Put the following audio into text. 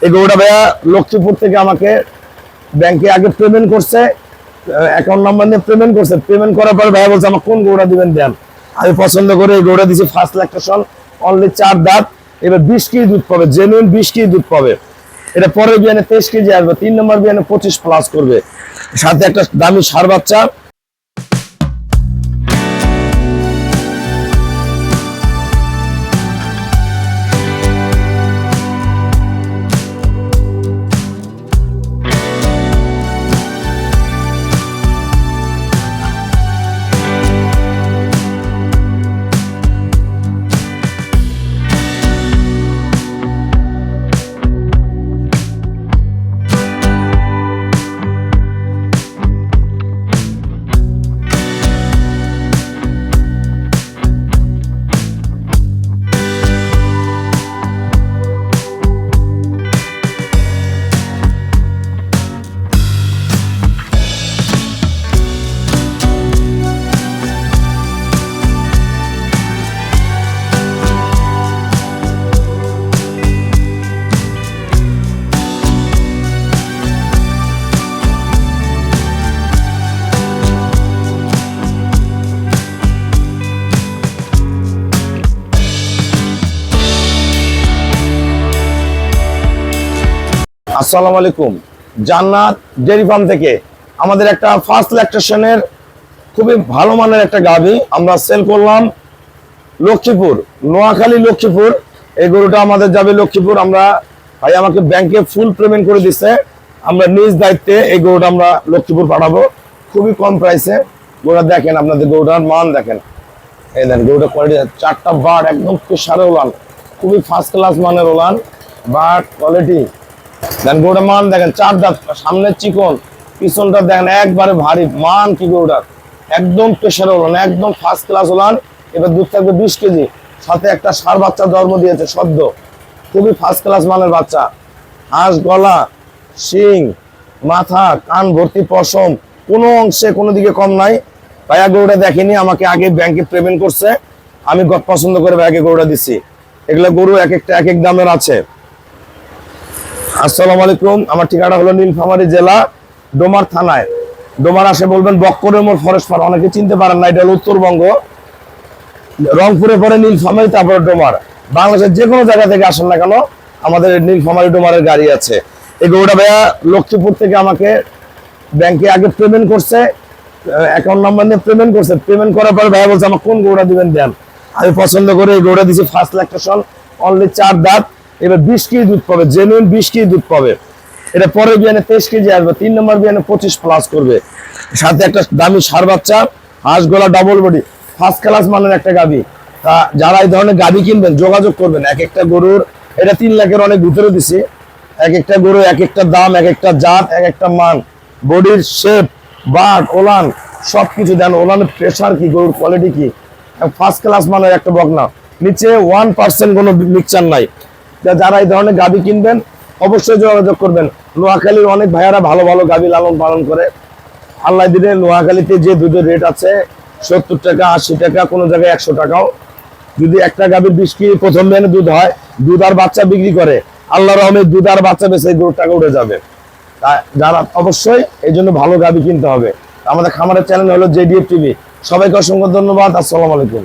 এই গরুটা ভাইয়া লক্ষ্মীপুর থেকে আমাকে ব্যাংকে আগে পেমেন্ট করছে, অ্যাকাউন্ট নাম্বার নিয়ে পেমেন্ট করছে। পেমেন্ট করার পর ভাইয়া বলছে আমার কোন গরুটা দিবেন দেন। আমি পছন্দ করে এই গরুটা দিচ্ছি ফার্স্ট ল্যাকটেশন, অনলি 4 দাঁত। এবার 20 কেজি দুধ পাবে, জেনুইন 20 কেজি দুধ পাবে। এটা পরের বিয়ানে 23 কেজি আসবে, 3 নম্বর বিয়ানে 25 প্লাস করবে, সাথে একটা দামি ষাঁড় বাচ্চা। আসসালামু আলাইকুম, জান্নাত ডেয়ারি ফার্ম থেকে আমাদের একটা ফার্স্ট ল্যাকটেশনের খুবই ভালো মানের একটা গাভী আমরা সেল করলাম লক্ষ্মীপুর, নোয়াখালী লক্ষ্মীপুর। এই গরুটা আমাদের যাবে লক্ষ্মীপুর। আমরা ভাই আমাকে ব্যাংকে ফুল পেমেন্ট করে দিচ্ছে, আমরা নিজ দায়িত্বে এই গরুটা আমরা লক্ষ্মীপুর পাঠাবো খুবই কম প্রাইসে। গরুটা দেখেন, আপনাদের গরুটার মান দেখেন, এই দেন গরুটা কোয়ালিটি, 4টা বাট একদম সারে ওলান, খুবই ফার্স্ট ক্লাস মানের ওলান বাট কোয়ালিটি। দেন গরুটার মান দেখেন, 4 দাঁত, সামনের চিকন, পিছনটা দেখেন একবারে ভারী মান। কি গরুটার একদম প্রেশারে ওলান, একদম ফার্স্ট ক্লাস ওলান। এবার দুধ থাকবে 20 কেজি, সাথে একটা ষাঁড় বাচ্চা জন্ম দিয়েছে সদ্য, খুবই ফার্স্ট ক্লাস মানের বাচ্চা। হাঁস গলা, শিং, মাথা, কান ভর্তি পশম, কোনো অংশে কোনো দিকে কম নাই। ভাইয়া গরুটা দেখেনি, আমাকে আগে ব্যাংকে পেমেন্ট করছে, আমি পছন্দ করে ভাইয়াকে গরুটা দিচ্ছি। এগুলো গরু এক একটা এক এক দামের আছে। আসসালামু আলাইকুম, আমার ঠিকানা হলো নীলফামারী জেলা, ডোমার থানায়। ডোমার আসে বলবেন বক্করের মোড়, ফরেস্ট পাড়, অনেকে চিনতে পারেন না, এটা হলো উত্তরবঙ্গ। রংপুরে পরে নীলফামারী, তারপরে ডোমার। বাংলাদেশের যে কোনো জায়গা থেকে আসেন না কেন, আমাদের নীলফামারী ডোমারের গাড়ি আছে। এই গরুটা ভাইয়া লক্ষ্মীপুর থেকে আমাকে ব্যাংকে আগে পেমেন্ট করছে, অ্যাকাউন্ট নাম্বার নিয়ে পেমেন্ট করছে। পেমেন্ট করার পরে ভাইয়া বলছে আমার কোন গরুটা দিবেন দেন। আমি পছন্দ করে এই গরুটা দিচ্ছি ফার্স্ট ল্যাকটেশন, অনলি 4 দাঁত। এবার 20 কেজি দুধ পাবে, জেনুইন 20 কেজি দুধ পাবে। এটা পরের বিয়ানে 23 কেজি আসবে, 3 নম্বর বিয়ানে 25 প্লাস করবে, সাথে একটা দামি ষাঁড় বাচ্চা, হাঁস গলা, ডাবল বডি, ফার্স্ট ক্লাস মানের একটা গাভী। তা যারা এই ধরনের গাভী কিনবেন যোগাযোগ করবেন। এক একটা গরুর, এটা 3 লাখের অনেক ভিতরে দিছি। এক একটা গরু এক একটা দাম, এক একটা জাত, এক একটা মান, বডির শেপ, বাট, ওলান সবকিছু দেন। ওলানের প্রেশার কি, গরুর কোয়ালিটি কি, ফার্স্ট ক্লাস মানের একটা বকনা। নিচে 1% কোনো মিক্সচার নাই। যারা এই ধরনের গাভী কিনবেন অবশ্যই যোগাযোগ করবেন। নোয়াখালীর অনেক ভাইয়ারা ভালো ভালো গাভী লালন পালন করে। আল্লাহ দিলে নোয়াখালীতে যে দুধের রেট আছে 70 টাকা, 80 টাকা, কোনো জায়গায় 100 টাকাও। যদি একটা গাভীর 20 কেজি প্রথম বিয়ানে দুধ হয়, দুধ আর বাচ্চা বিক্রি করে, আল্লাহ রহমে দুধ আর বাচ্চা বেঁচে গরুর টাকা উঠে যাবে। তা যারা অবশ্যই এই জন্য ভালো গাভী কিনতে হবে। আমাদের খামারের চ্যানেল হলো JDF TV। সবাইকে অসংখ্য ধন্যবাদ। আসসালামু আলাইকুম।